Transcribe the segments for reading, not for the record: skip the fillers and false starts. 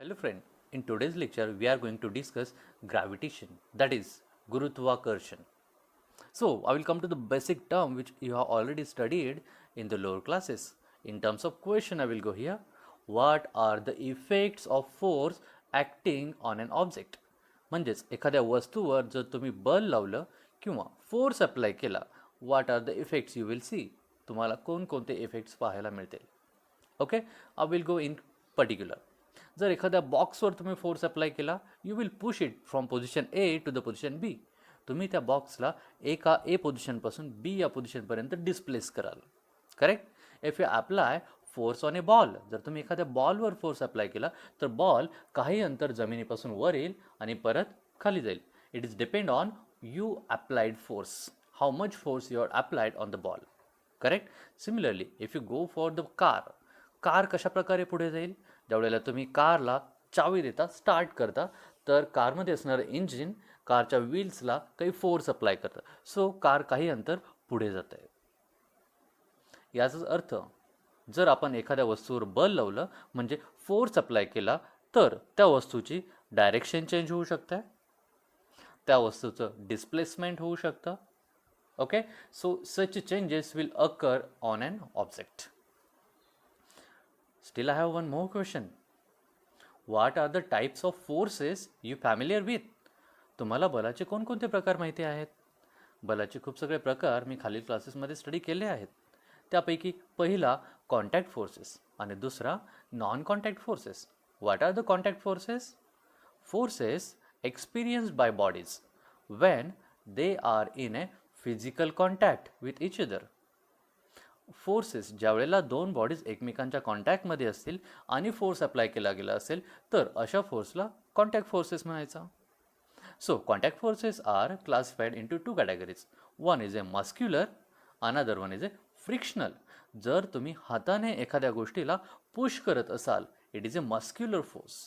Hello friend, in today's lecture we are going to discuss gravitation, that is Gurutvakarsan. So I will come to the basic term which you have already studied in the lower classes. In terms of question I will go here. What are the effects of force acting on an object? म्हणजेच एखाद्या वस्तूवर जर तुम्ही बल लावलं किंवा force apply केला, what are the effects you will see. तुम्हाला कोणकोणते इफेक्ट्स पाहायला मिळतील. Okay, I will go in particular. जर एखाद्या बॉक्सवर तुम्ही फोर्स अप्लाय केला, you will push it from position A to the position B. तुम्ही त्या बॉक्सला एका ए पोझिशनपासून बी या पोझिशनपर्यंत डिस्प्लेस कराल. Correct. If you apply force on a ball, जर तुम्ही एखाद्या बॉलवर फोर्स अप्लाय केला तर बॉल काही अंतर जमिनीपासून वर येईल आणि परत खाली जाईल. It is depend on you applied force, how much force you are applied on the ball. Correct. Similarly if you go for the car, car कशा प्रकारे पुढे जाईल? ज्यावेळेला तुम्ही कारला चावी देता, स्टार्ट करता, तर कारमध्ये असणारं इंजिन कारच्या व्हील्सला काही फोर्स अप्लाय करतं. सो कार काही अंतर पुढे जात आहे. याचाच अर्थ जर आपण एखाद्या वस्तूवर बल लावलं म्हणजे फोर्स अप्लाय केला तर त्या वस्तूची डायरेक्शन चेंज होऊ शकते, त्या वस्तूचं डिस्प्लेसमेंट होऊ शकतं. Okay, so such changes will occur on an object. Still I have one more question. What are the types of forces you familiar with? तुम्हाला बलाचे कोणकोणते प्रकार माहिती आहेत? बलाचे खूप सगळे प्रकार मी खालील क्लासेसमध्ये स्टडी केले आहेत. त्यापैकी पहिला कॉन्टॅक्ट फोर्सेस आणि दुसरा non contact forces. What are the contact forces? Forces experienced by bodies when they are in a physical contact with each other. Forces ज्यावेळेला दोन बॉडीज एकमेकांच्या कॉन्टॅक्टमध्ये असतील आणि फोर्स अप्लाय केला गेला असेल तर अशा फोर्सला कॉन्टॅक्ट फोर्सेस म्हणायचा. So contact forces are classified into two categories. One is a muscular, another one is a frictional. जर तुम्ही हाताने एखाद्या गोष्टीला पुश करत असाल, it is a muscular force.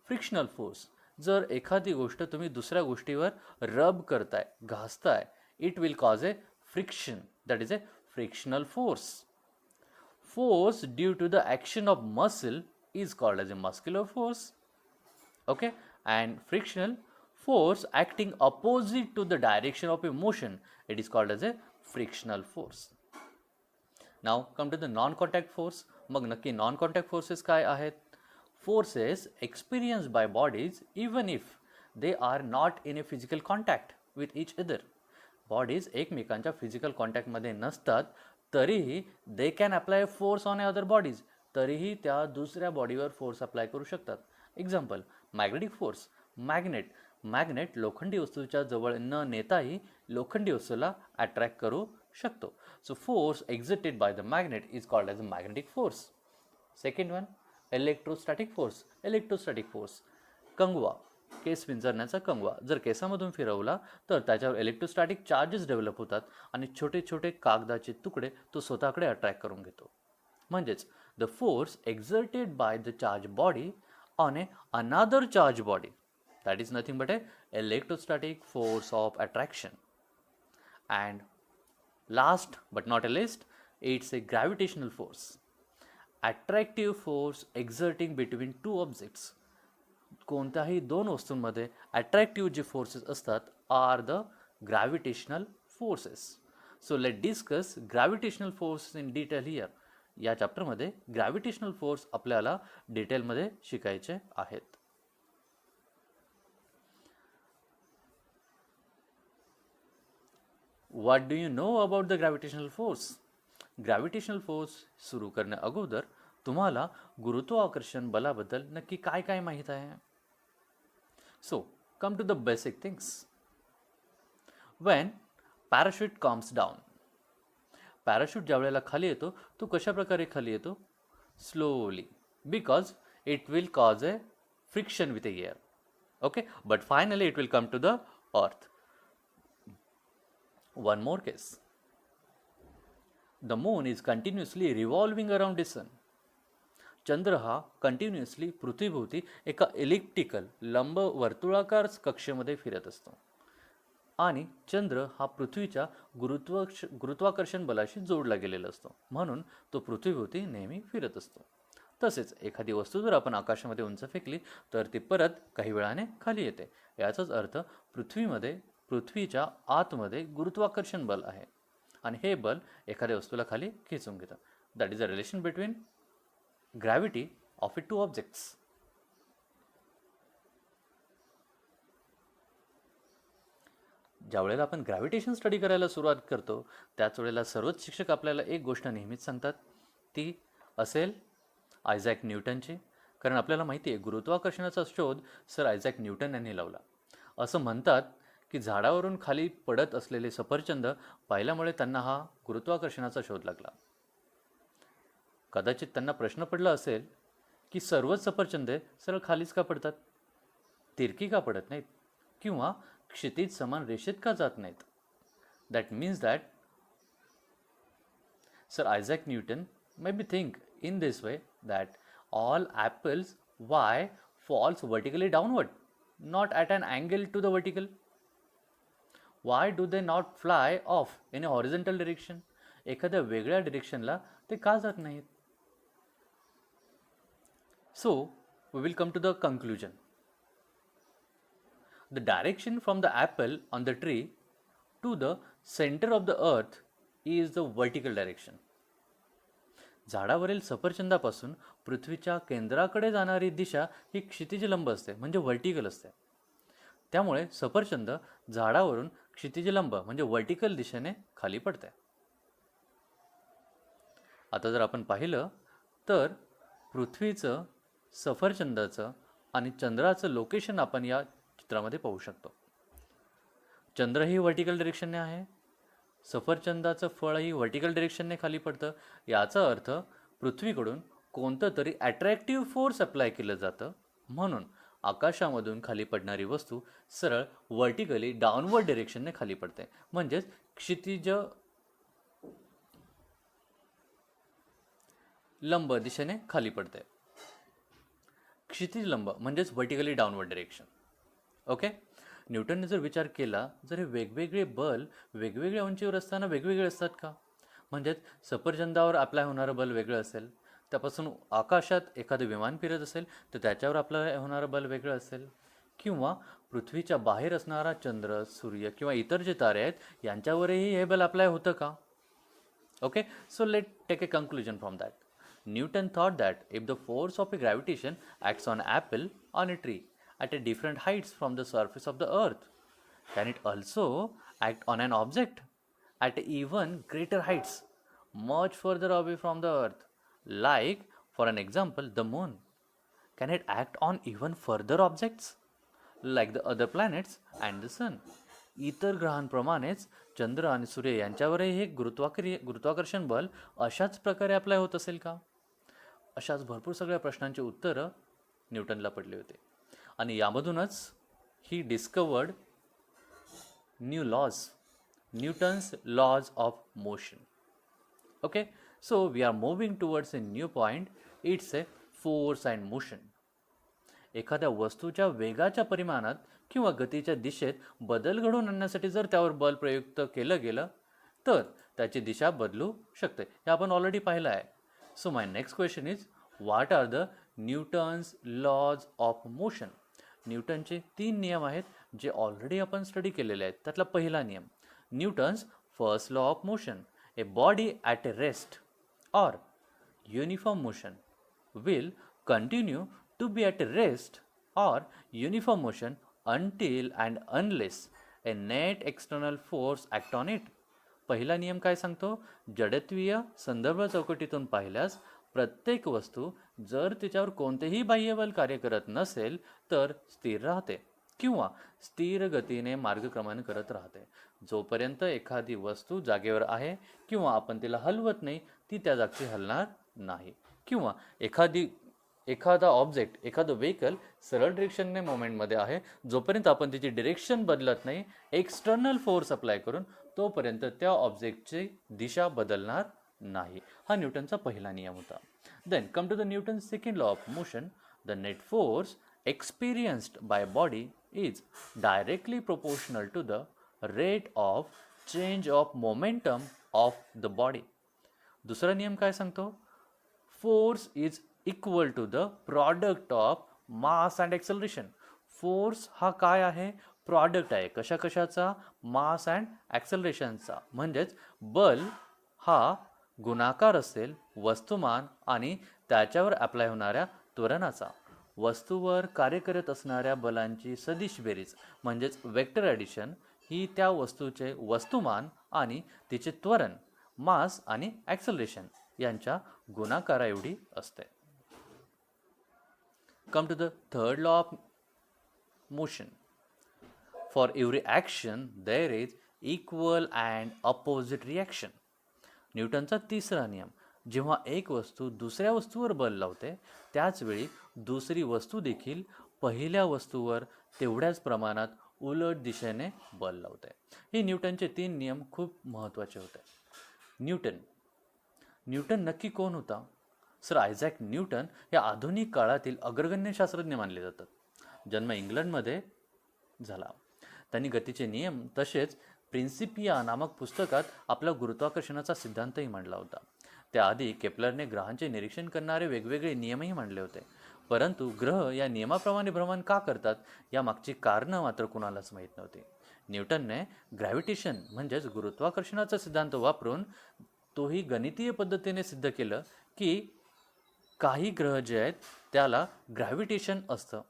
Frictional force, जर एखादी गोष्ट तुम्ही दुसऱ्या गोष्टीवर रब करताय, घासताय, it will cause a friction, that is a frictional force. Force due to the action of muscle is called as a muscular force. Okay, and frictional force acting opposite to the direction of a motion, it is called as a frictional force. Now come to the non-contact force. मग नक्की non-contact forces काय आहेत? Forces experienced by bodies even if they are not in a physical contact with each other. Bodies एकमेकांच्या physical कॉन्टॅक्टमध्ये नसतात तरीही they can apply force on other bodies, तरीही त्या दुसऱ्या बॉडीवर फोर्स अप्लाय करू शकतात. Example, magnetic force. मॅग्नेट लोखंडी वस्तूच्या जवळ न नेताही लोखंडी वस्तूला अट्रॅक्ट करू शकतो. So force exerted by the magnet is called as a magnetic force. Second one, electrostatic force. कंगवा, केस विंचरण्याचा कंगवा जर केसामधून फिरवला तर त्याच्यावर इलेक्ट्रोस्टॅटिक चार्जेस डेव्हलप होतात आणि छोटे छोटे कागदाचे तुकडे तो स्वतःकडे अट्रॅक्ट करून घेतो. म्हणजेच the force exerted by the charge body on a another charge body, that is nothing but a electrostatic force of attraction. And last but not a least, it's a gravitational force. Attractive force exerting between two objects. कोणत्याही दोन वस्तूंमध्ये attractive जे forces असतात are the gravitational forces. So let discuss gravitational force in detail here. या चॅप्टरमध्ये gravitational force आपल्याला डिटेलमध्ये शिकायचे आहेत. What do you know about the gravitational force? Gravitational force सुरू करण्या अगोदर तुम्हाला गुरुत्वाकर्षण बलाबद्दल नक्की काय काय माहीत आहे? So, come to the basic things. When parachute comes down, parachute ज्या वेळेला खाली येतो तो कशा प्रकारे खाली येतो? Slowly, because it will cause a friction with air. Okay, but finally it will come to the earth. One more case, the moon is continuously revolving around the sun. चंद्र हा कंटिन्युअसली पृथ्वीभोवती एका इलिप्टिकल लंब वर्तुळाकार कक्षेमध्ये फिरत असतो आणि चंद्र हा पृथ्वीच्या गुरुत्वाकर्षण बलाशी जोडला गेलेला असतो, म्हणून तो पृथ्वीभोवती नेहमी फिरत असतो. तसेच एखादी वस्तू जर आपण आकाशामध्ये उंच फेकली तर ती परत काही वेळाने खाली येते. याचाच अर्थ पृथ्वीच्या आतमध्ये गुरुत्वाकर्षण बल आहे आणि हे बल एखाद्या वस्तूला खाली खेचून घेतं. That is a relation between gravity of two objects. ज्या वेळेला आपण ग्रॅव्हिटेशन स्टडी करायला सुरुवात करतो त्याच वेळेला सर्वच शिक्षक आपल्याला एक गोष्ट नेहमीच सांगतात, ती असेल आयझॅक न्यूटनची. कारण आपल्याला माहिती आहे गुरुत्वाकर्षणाचा शोध सर आयझॅक न्यूटन यांनी लावला. असं म्हणतात की झाडावरून खाली पडत असलेले सफरचंद पाहिल्यामुळे त्यांना हा गुरुत्वाकर्षणाचा शोध लागला. कदाचित त्यांना प्रश्न पडला असेल की सर्वच सफरचंदे सरळ खालीच का पडतात, तिरकी का पडत नाहीत किंवा क्षितिज समान रेषेत का जात नाहीत. That means that Sir Isaac Newton maybe think in this way that all apples y falls vertically downward, not at an angle to the vertical. Why do they not fly off in a horizontal direction? एखाद्या वेगळ्या डिरेक्शनला ते का जात नाहीत? So we will come to the conclusion. The direction from the apple on the tree to the center of the earth is the vertical direction. झाडावरील सफरचंदापासून पृथ्वीच्या केंद्राकडे जाणारी दिशा ही क्षितिजलंब असते, म्हणजे व्हर्टिकल असते. त्यामुळे सफरचंद झाडावरून क्षितिजलंब म्हणजे व्हर्टिकल दिशेने खाली पडते. आता जर आपण पाहिलं तर पृथ्वीचं, सफरचंदाचं आणि चंद्राचं लोकेशन आपण या चित्रामध्ये पाहू शकतो. चंद्र ही व्हर्टिकल डिरेक्शनने आहे, सफरचंदाचं फळही व्हर्टिकल डिरेक्शनने खाली पडतं. याचा अर्थ पृथ्वीकडून कोणतं तरी अट्रॅक्टिव्ह फोर्स अप्लाय केलं जातं, म्हणून आकाशामधून खाली पडणारी वस्तू सरळ व्हर्टिकली डाऊनवर्ड डिरेक्शनने खाली पडते, म्हणजेच क्षितिज लंब दिशेने खाली पडते. क्षितिज लंब म्हणजेच व्हर्टिकली डाऊनवर्ड डिरेक्शन. ओके, न्यूटनने जर विचार केला जर हे वेगवेगळे बल वेगवेगळ्या उंचीवर असताना वेगवेगळे असतात का, म्हणजेच सफरचंदावर अप्लाय होणारं बल वेगळं असेल, त्यापासून आकाशात एखादं विमान फिरत असेल तर त्याच्यावर अप्लाय होणारं बल वेगळं असेल, किंवा पृथ्वीच्या बाहेर असणारा चंद्र, सूर्य किंवा इतर जे तारे आहेत यांच्यावरही हे बल अप्लाय होतं का. Okay, so let take a conclusion from that. Newton thought that if the force of a gravitation acts on an apple on a tree at a different heights from the surface of the earth, can it also act on an object at even greater heights, much further away from the earth, like for an example the moon? Can it act on even further objects like the other planets and the sun? इतर ग्रहांप्रमाणेच चंद्र आणि सूर्य यांच्यावरही हे गुरुत्वाकर्षण बल अशाच प्रकारे apply होत असेल का. अशाच भरपूर सगळ्या प्रश्नांची उत्तरं न्यूटनला पडली होती आणि यामधूनच ही discovered new laws, Newton's laws of motion. Okay, so we are moving towards a new point. It's a force and motion. एखाद्या वस्तूच्या वेगाच्या परिमाणात किंवा गतीच्या दिशेत बदल घडवून आणण्यासाठी जर त्यावर बल प्रयुक्त केलं गेलं तर त्याची दिशा बदलू शकते. हे आपण ऑलरेडी पाहिलं आहे. So my next question is, what are the Newton's laws of motion. न्यूटनचे 3 नियम आहेत जे ऑलरेडी आपण स्टडी केलेले आहेत. त्यातला पहिला नियम, Newton's first law of motion. A body at a rest or uniform motion will continue to be at a rest or uniform motion until and unless a net external force act on it. पहिला नियम काय सांगतो, जडत्वीय संदर्भ चौकटीतून पाहिल्यास प्रत्येक वस्तू जर तिच्यावर कोणतेही बाह्य बल कार्य करत नसेल तर स्थिर राहते किंवा स्थिर गतीने मार्गक्रमण करत राहते. जोपर्यंत एखादी वस्तू जागेवर आहे किंवा आपण तिला हलवत नाही ती त्या जागची हलणार नाही, किंवा एखादा ऑब्जेक्ट, एखादं व्हेकल सरळ डिरेक्शनने मोमेंटमध्ये आहे, जोपर्यंत आपण त्याची डिरेक्शन बदलत नाही एक्सटर्नल फोर्स अप्लाय करून, तोपर्यंत त्या ऑब्जेक्टची दिशा बदलणार नाही. हा न्यूटनचा पहिला नियम होता. Then come to the Newton second law of motion. The net force experienced by body is directly proportional to the rate of change of momentum of the body. दुसरा नियम काय सांगतो, force is equal to the product of mass and acceleration. Force हा काय आहे? Product आहे. कशा कशाचा? मास अँड ॲक्सेलरेशनचा. म्हणजेच बल हा गुणाकार असेल वस्तुमान आणि त्याच्यावर अप्लाय होणाऱ्या त्वरणाचा. वस्तूवर कार्य करत असणाऱ्या बलांची सदिश बेरीज म्हणजेच वेक्टर ॲडिशन ही त्या वस्तूचे वस्तुमान आणि तिचे त्वरण मास आणि ॲक्सेलरेशन यांच्या गुणाकाराएवढी असते. Come to the third law of motion. For every action there is equal and opposite reaction. न्यूटनचा तिसरा नियम. जेव्हा एक वस्तू दुसऱ्या वस्तूवर बल लावते त्याचवेळी दुसरी वस्तू देखील पहिल्या वस्तूवर तेवढ्याच प्रमाणात उलट दिशेने बल लावते. हे न्यूटनचे 3 नियम खूप महत्त्वाचे होते. न्यूटन नक्की कोण होता? सर आयझॅक न्यूटन हे आधुनिक काळातील अग्रगण्य शास्त्रज्ञ मानले जातात. जन्म इंग्लंडमध्ये झाला. त्यांनी गतीचे नियम तसेच प्रिन्सिपिया नामक पुस्तकात आपला गुरुत्वाकर्षणाचा सिद्धांतही मांडला होता. त्याआधी केप्लरने ग्रहांचे निरीक्षण करणारे वेगवेगळे नियमही मांडले होते. परंतु ग्रह या नियमाप्रमाणे भ्रमण का करतात यामागची कारणं मात्र कुणालाच माहीत नव्हती. न्यूटनने ग्रॅव्हिटेशन म्हणजेच गुरुत्वाकर्षणाचा सिद्धांत वापरून तोही गणितीय पद्धतीने सिद्ध केलं की काही ग्रह जे आहेत त्याला ग्रॅव्हिटेशन असतं.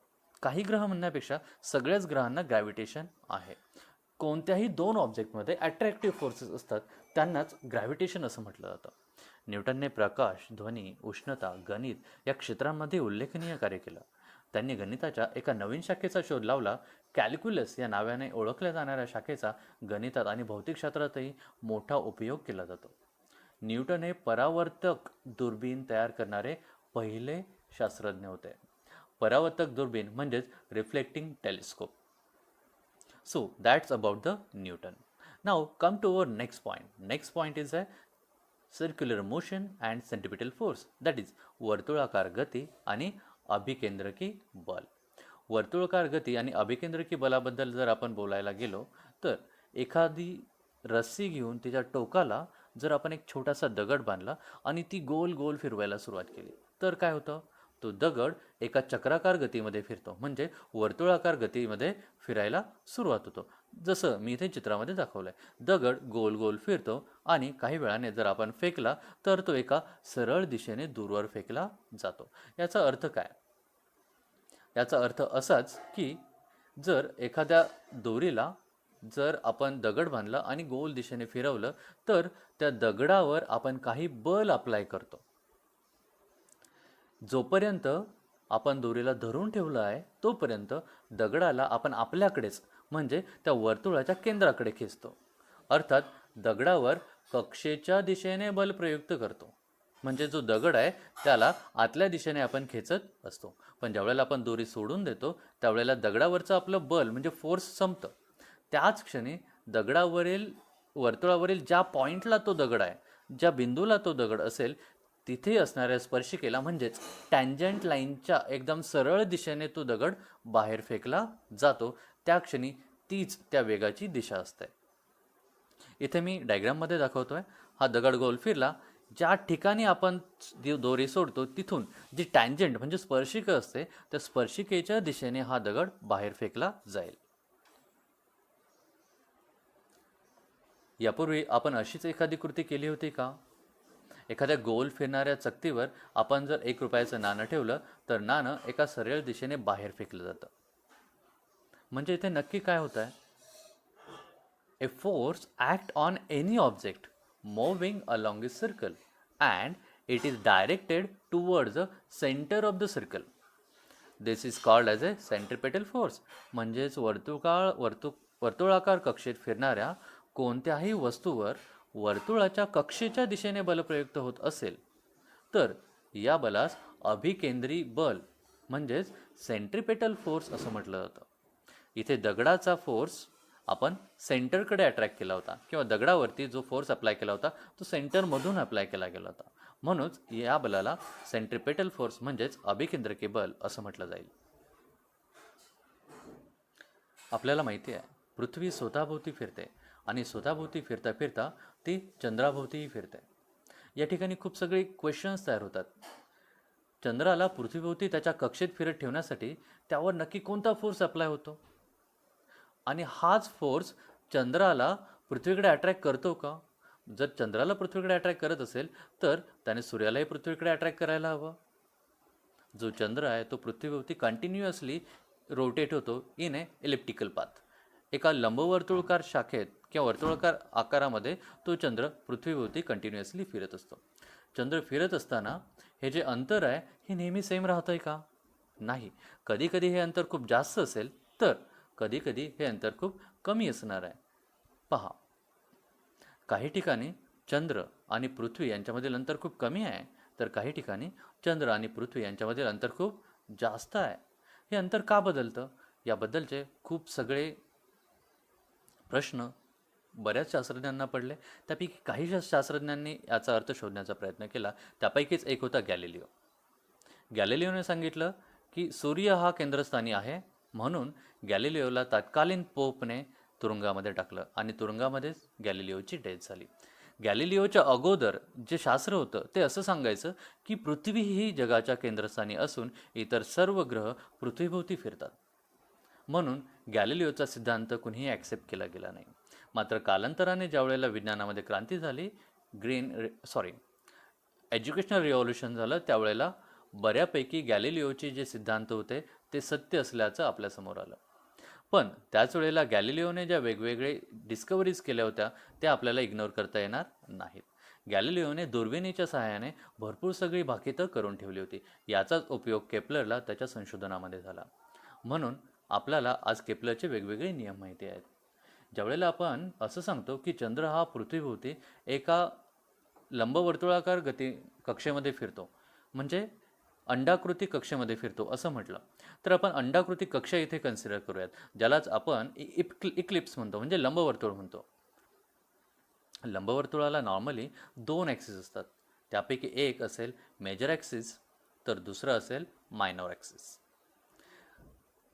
काही ग्रह म्हणण्यापेक्षा सगळ्याच ग्रहांना ग्रॅव्हिटेशन आहे. कोणत्याही 2 ऑब्जेक्टमध्ये अट्रॅक्टिव्ह फोर्सेस असतात त्यांनाच ग्रॅव्हिटेशन असं म्हटलं जातं. न्यूटनने प्रकाश, ध्वनी, उष्णता, गणित या क्षेत्रांमध्ये उल्लेखनीय कार्य केलं. त्यांनी गणिताच्या एका नवीन शाखेचा शोध लावला. कॅल्क्युलस या नावाने ओळखल्या जाणाऱ्या शाखेचा गणितात आणि भौतिकशास्त्रातही मोठा उपयोग केला जातो. न्यूटन हे परावर्तक दुर्बीण तयार करणारे पहिले शास्त्रज्ञ होते. परावर्तक दुर्बीण म्हणजेच reflecting telescope. So that's about the Newton. Now come to our next point. Next point is a circular motion and centripetal force. That is वर्तुळाकार गती आणि अभिकेंद्रकी बल. वर्तुळाकार गती आणि अभिकेंद्रकी बलाबद्दल जर आपण बोलायला गेलो तर एखादी रस्सी घेऊन तिच्या टोकाला जर आपण एक छोटासा दगड बांधला आणि ती गोल गोल फिरवायला सुरुवात केली तर काय होतं? तो दगड एका चक्राकार गतीमध्ये फिरतो म्हणजे वर्तुळाकार गतीमध्ये फिरायला सुरुवात होतो. जसं मी इथे चित्रामध्ये दाखवलं आहे. दगड गोल गोल फिरतो आणि काही वेळाने जर आपण फेकला तर तो एका सरळ दिशेने दूरवर फेकला जातो. याचा अर्थ काय? याचा अर्थ असाच की जर एखाद्या दोरीला जर आपण दगड बांधला आणि गोल दिशेने फिरवलं तर त्या दगडावर आपण काही बल अप्लाय करतो. जोपर्यंत आपण दोरीला धरून ठेवलं आहे तोपर्यंत दगडाला आपण आपल्याकडेच म्हणजे त्या वर्तुळाच्या केंद्राकडे खेचतो. अर्थात दगडावर कक्षेच्या दिशेने बल प्रयुक्त करतो. म्हणजे जो दगड आहे त्याला आतल्या दिशेने आपण खेचत असतो. पण ज्यावेळेला आपण दोरी सोडून देतो त्यावेळेला दगडावरचं आपलं बल म्हणजे फोर्स संपतं. त्याच क्षणी दगडावरील वर्तुळावरील ज्या पॉईंटला तो दगड आहे, ज्या बिंदूला तो दगड असेल तिथे असणाऱ्या स्पर्शिकेला म्हणजेच टँजंट लाईनच्या एकदम सरळ दिशेने तो दगड बाहेर फेकला जातो. त्या क्षणी तीच त्या वेगाची दिशा असते. इथे मी डायग्राममध्ये दाखवतोय. हा दगड गोल फिरला. ज्या ठिकाणी आपण दोरी सोडतो तिथून जी टँजंट म्हणजे स्पर्शिका असते त्या स्पर्शिकेच्या दिशेने हा दगड बाहेर फेकला जाईल. यापूर्वी आपण अशीच एखादी कृती केली होती का? एखाद्या गोल फिरणाऱ्या चकतीवर आपण जर 1 रुपयाचं नाणं ठेवलं तर नाणं एका सरळ दिशेने बाहेर फेकलं जातं. म्हणजे इथे नक्की काय होत आहे? A force act on any object moving along a circle and it is directed towards the centre of the circle. This is called as A centripetal force. म्हणजेच वर्तुळाकार कक्षेत फिरणाऱ्या कोणत्याही वस्तूवर वर्तुळाच्या कक्षेच्या दिशेने बल प्रयुक्त होत असेल तर या बलास अभिकेंद्री बल म्हणजेच सेंट्रिपेटल फोर्स असं म्हटलं जातं. इथे दगडाचा फोर्स आपण सेंटरकडे अट्रॅक्ट केला होता किंवा दगडावरती जो फोर्स अप्लाय केला होता तो सेंटरमधून अप्लाय केला गेला होता. म्हणूनच या बलाला सेंट्रिपेटल फोर्स म्हणजेच अभिकेंद्रकी बल असं म्हटलं जाईल. आपल्याला माहिती आहे पृथ्वी स्वतःभोवती फिरते आणि स्वतःभोवती फिरता फिरता ती चंद्राभोवतीही फिरते. या ठिकाणी खूप सगळे क्वेश्चन्स तयार होतात. चंद्राला पृथ्वीभोवती त्याच्या कक्षेत फिरत ठेवण्यासाठी त्यावर नक्की कोणता फोर्स अप्लाय होतो आणि हाच फोर्स चंद्राला पृथ्वीकडे अट्रॅक्ट करतो का? जर चंद्राला पृथ्वीकडे अट्रॅक्ट करत असेल तर त्याने सूर्यालाही पृथ्वीकडे अट्रॅक्ट करायला हवं. जो चंद्र आहे तो पृथ्वीभोवती कंटिन्युअसली रोटेट होतो इन ए इलिप्टिकल पाथ. एका लंबवर्तुळाकार शाखेत किंवा वर्तुळाकार आकारामध्ये तो चंद्र पृथ्वीभोवती कंटिन्युअसली फिरत असतो. चंद्र फिरत असताना हे जे अंतर आहे हे नेहमी सेम राहतंय का? नाही. कधी कधी हे अंतर खूप जास्त असेल तर कधी कधी हे अंतर खूप कमी असणार आहे. पहा, काही ठिकाणी चंद्र आणि पृथ्वी यांच्यामधील अंतर खूप कमी आहे तर काही ठिकाणी चंद्र आणि पृथ्वी यांच्यामधील अंतर खूप जास्त आहे. हे अंतर का बदलतं याबद्दलचे खूप सगळे प्रश्न बऱ्याच शास्त्रज्ञांना पडले. त्यापैकी काही शास्त्रज्ञांनी याचा अर्थ शोधण्याचा प्रयत्न केला. त्यापैकीच एक होता गॅलिलिओ. गॅलिलिओने सांगितलं की सूर्य हा केंद्रस्थानी आहे, म्हणून गॅलिलिओला तत्कालीन पोपने तुरुंगामध्ये टाकलं आणि तुरुंगामध्येच गॅलिलिओची डेथ झाली. गॅलिलिओच्या अगोदर जे शास्त्र होतं ते असं सांगायचं की पृथ्वी ही जगाच्या केंद्रस्थानी असून इतर सर्व ग्रह पृथ्वीभोवती फिरतात. म्हणून गॅलिलिओचा सिद्धांत कुणीही ॲक्सेप्ट केला गेला नाही. मात्र कालांतराने ज्यावेळेला विज्ञानामध्ये क्रांती झाली, एज्युकेशनल रिव्हॉल्युशन झालं, त्यावेळेला बऱ्यापैकी गॅलिलिओचे जे सिद्धांत होते ते सत्य असल्याचं आपल्यासमोर आलं. पण त्याच वेळेला गॅलिलिओने ज्या वेगवेगळे डिस्कवरीज केल्या होत्या त्या आपल्याला इग्नोर करता येणार नाहीत. गॅलिलिओने दुर्बिणीच्या सहाय्याने भरपूर सगळी भाकितं करून ठेवली होती. याचाच उपयोग केपलरला त्याच्या संशोधनामध्ये झाला. म्हणून आपल्याला आज केपलरचे वेगवेगळे नियम माहिती आहेत. ज्यावेळेला आपण असं सांगतो की चंद्र हा पृथ्वीभोवती एका लंबवर्तुळाकार कक्षेमध्ये फिरतो, म्हणजे अंडाकृती कक्षेमध्ये फिरतो असं म्हटलं तर आपण अंडाकृती कक्षा इथे कन्सिडर करूयात, ज्यालाच आपण इक्लिप्स म्हणतो, म्हणजे लंबवर्तुळ म्हणतो. लंबवर्तुळाला नॉर्मली 2 ॲक्सिस असतात. त्यापैकी एक असेल मेजर ॲक्सिस तर दुसरं असेल मायनर ॲक्सिस.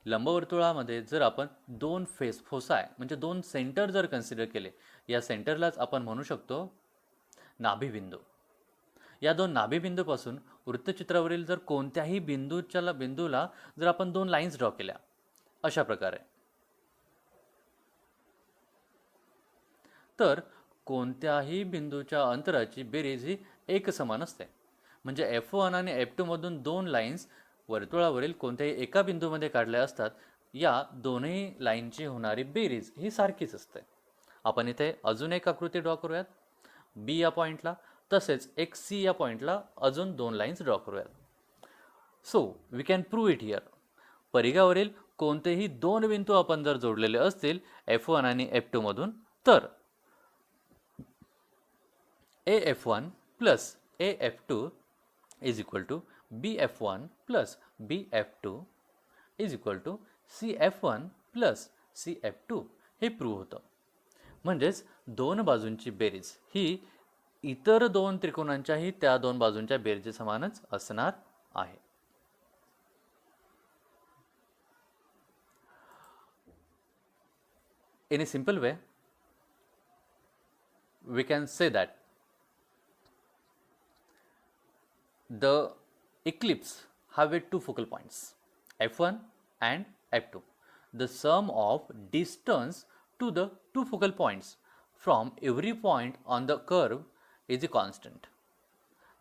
लंबवर्तुळामध्ये जर आपण 2 फोसाय म्हणजे 2 सेंटर जर कन्सिडर केले, या सेंटरलाच आपण म्हणू शकतो नाभिबिंदू. या 2 नाभिबिंदूपासून वृत्तचित्रावरील जर कोणत्याही बिंदूला जर आपण 2 लाईन्स ड्रॉ केल्या अशा प्रकारे, तर कोणत्याही बिंदूच्या अंतराची बेरीज ही एकसमान असते. म्हणजे F1 आणि F2 मधून 2 लाईन्स वर्तुळावरील कोणत्याही एका बिंदूमध्ये काढल्या असतात, या दोन्ही लाईनची होणारी बेरीज ही सारखीच असते. आपण इथे अजून एक आकृती ड्रॉ करूयात बी या पॉईंटला, तसेच एक सी या पॉईंटला अजून 2 लाईन्स ड्रॉ करूयात. So we can prove it here. परिघावरील कोणतेही 2 बिंदू आपण जर जोडलेले असतील F1 आणि F2 मधून, तर AF1 plus AF2 is equal to BF1 plus BF2 is equal to CF1 plus CF2 हे प्रूव्ह होतं. म्हणजेच 2 बाजूंची बेरीज ही इतर 2 त्रिकोणांच्याही त्या 2 बाजूंच्या बेरजे समानच असणार आहे. In a simple way, we can say that the eclipse have 2 focal points, F1 and F2. The sum of distance to the 2 focal points from every point on the curve is a constant.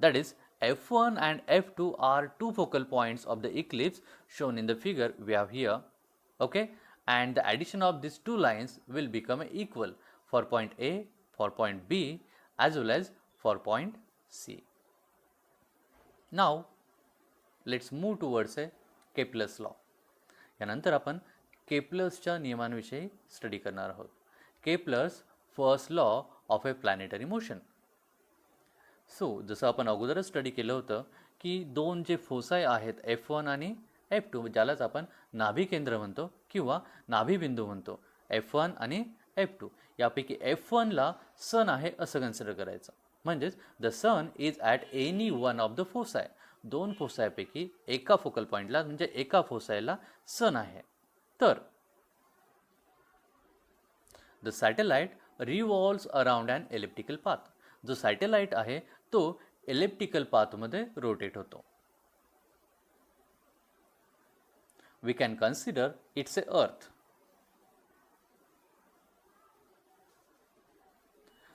That is, F1 and F2 are 2 focal points of the eclipse shown in the figure we have here. Okay, and the addition of these 2 lines will become equal for point A, for point B as well as for point C. Now let's move towards a Kepler's law. यानंतर आपण केपलर्सच्या नियमांविषयी study करणार आहोत. Kepler's first law of A planetary motion. So जसं आपण अगोदरच study केलं होतं की 2 जे फोसाय आहेत F1 आणि F2, ज्यालाच आपण नाभी केंद्र म्हणतो किंवा नाभी बिंदू म्हणतो, F1 आणि F2, यापैकी F1ला सन आहे असं कन्सिडर करायचं. म्हणजेच the sun is at any one of the foci. 2 फोसायपैकी एका फोकल पॉईंटला म्हणजे एका फोसायला सन आहे. तर the satellite revolves around an elliptical path. जो सॅटेलाइट आहे तो एलिप्टिकल पाथमध्ये रोटेट होतो. we can consider it's a Earth.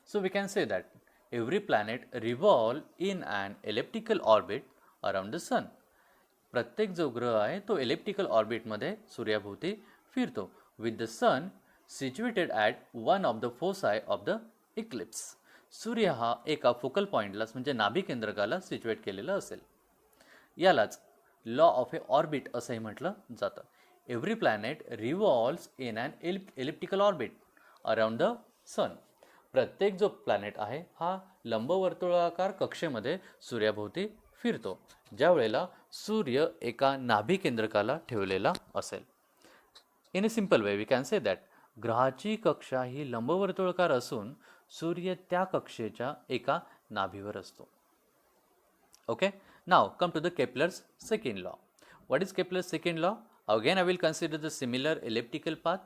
So we can say that every planet revolve in an elliptical orbit around the sun. प्रत्येक जो ग्रह आहे तो एलिप्टिकल ऑर्बिटमध्ये सूर्याभोवती फिरतो with the sun situated at one of the foci of the eclipse. सूर्य हा एका फोकल पॉईंटलाच म्हणजे नाभी केंद्रकाला सिच्युएट केलेला असेल. यालाच लॉ ऑफ ए ऑर्बिट असंही म्हटलं जातं. Every planet revolves in an elliptical orbit around the sun. प्रत्येक जो प्लॅनेट आहे हा लंबवर्तुळाकार कक्षेमध्ये सूर्याभोवती फिरतो ज्या वेळेला सूर्य एका नाभी केंद्रकाला ठेवलेला असेल. In a simple way we can say that ग्रहाची कक्षा ही लंबवर्तुळाकार असून सूर्य त्या कक्षेच्या एका नाभीवर असतो. Okay, now come to the Kepler's second law. What is Kepler's second law? Again I will consider the similar elliptical path.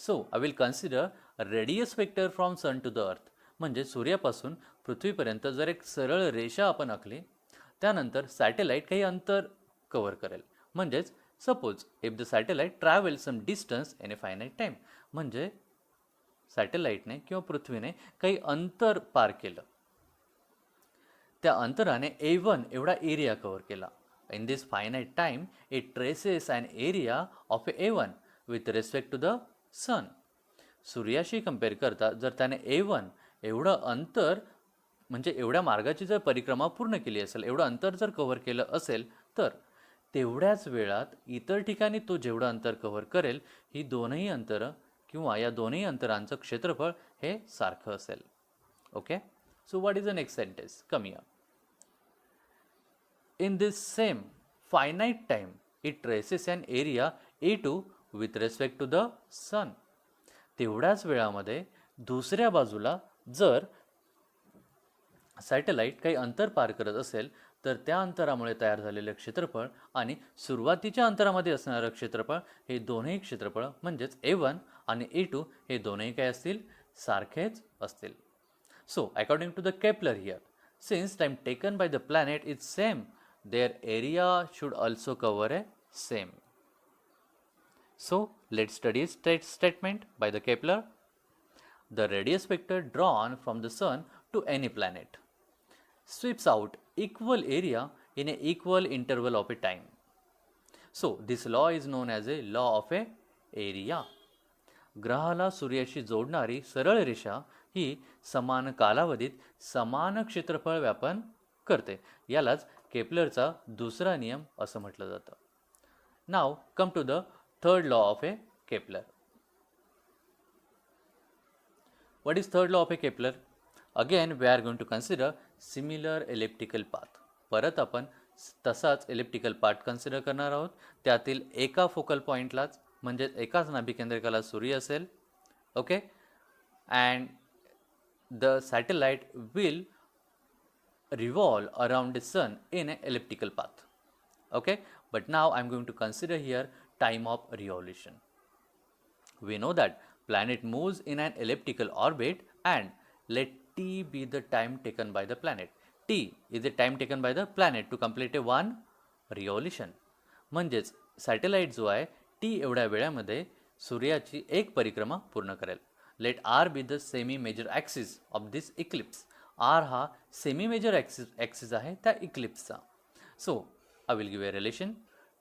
So I will consider radius vector from sun to the earth. म्हणजे सूर्यापासून पृथ्वीपर्यंत जर एक सरळ रेषा आपण आखली त्यानंतर satellite काही अंतर कव्हर करेल. म्हणजेच suppose if the satellite travel some distance in a finite time. म्हणजे सॅटेलाइटने किंवा पृथ्वीने काही अंतर पार केलं, त्या अंतराने A1 एवढा एरिया कव्हर केला. In this finite time it traces an area of A1 with respect to the sun. सूर्याशी कम्पेअर करता जर त्याने A1 एवढं अंतर म्हणजे एवढ्या मार्गाची जर परिक्रमा पूर्ण केली असेल, एवढं अंतर जर कव्हर केलं असेल तर तेवढ्याच वेळात इतर ठिकाणी तो जेवढं अंतर कव्हर करेल ही दोनही अंतरं किंवा या दोनही अंतरांचं क्षेत्रफळ हे सारखं असेल. Okay, so what is the next sentence? Come here. In this same finite time it traces an area A2 with respect to the sun. तेवढ्याच वेळामध्ये दुसऱ्या बाजूला जर सॅटेलाइट काही अंतर पार करत असेल तर त्या अंतरामुळे तयार झालेले क्षेत्रफळ आणि सुरुवातीच्या अंतरामध्ये असणारं क्षेत्रफळ हे दोन्ही क्षेत्रफळ म्हणजेच A1 आणि A2 हे दोन्ही काय असतील? सारखेच असतील. So according to the Kepler here, since time taken by the planet is same their area should also cover a same. So let study statement by the Kepler. The radius vector drawn from the sun to any planet sweeps out equal area in a equal interval of a time. So this law is known as a law of a area. ग्रहाला सूर्याशी जोडणारी सरळ रेषा ही समान कालावधीत समान क्षेत्रफळ व्यापन करते. यालाच केपलरचा दुसरा नियम असं म्हटलं जातं. Now come to the third law of a Kepler. What is third law of a Kepler? Again we are going to consider similar elliptical path. परत आपण तसाच elliptical path कन्सिडर करणार आहोत. त्यातील एका फोकल पॉईंटलाच म्हणजे एकाच नाभिकेंद्रकाला सूर्य असेल. Okay, and the satellite will revolve around the sun in an elliptical path. Okay, but now I am going to consider here time of revolution. We know that planet moves in an elliptical orbit and let t be the time taken by the planet. T is the time taken by the planet to complete a one revolution. म्हणजेच satellite जो आहे T एवढ्या वेळामध्ये सूर्याची एक परिक्रमा पूर्ण करेल. Let R be the semi major axis of this eclipse. R हा सेमी मेजर ॲक्सिस आहे त्या इक्लिप्सचा. So I will give a relation.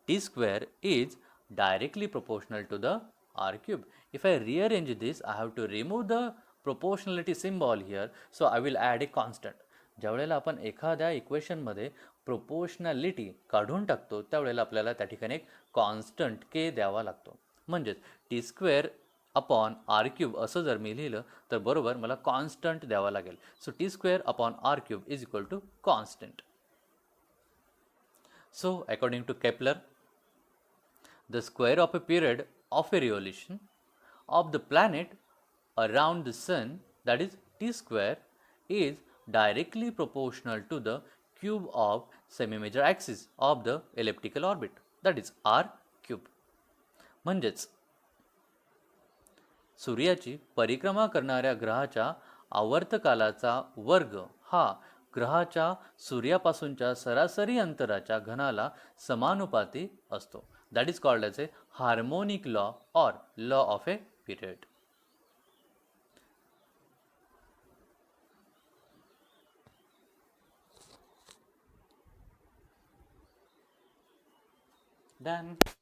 T square is directly proportional to the r cube. If I rearrange this, I have to remove the proportionality symbol here, so I will add a constant. ज्यावेळेला आपण एखाद्या इक्वेशनमध्ये proportionality काढून टाकतो त्यावेळेला आपल्याला त्या ठिकाणी एक कॉन्स्टंट के द्यावा लागतो. म्हणजेच T square upon R cube असं जर मी लिहिलं तर बरोबर मला कॉन्स्टंट द्यावा लागेल. So T square upon R cube is equal to constant. So according to Kepler, the square of a period of a revolution of the planet around the sun, that is t square, is directly proportional to the cube of semi-major axis of the elliptical orbit, that is r cube. म्हणजेच सूर्याची परिक्रमा करणाऱ्या ग्रहाच्या आवर्तकालाचा वर्ग हा ग्रहाच्या सूर्यापासूनच्या सरासरी अंतराच्या घनाला समानुपाती असतो. That is called as a harmonic law or law of a period. Done.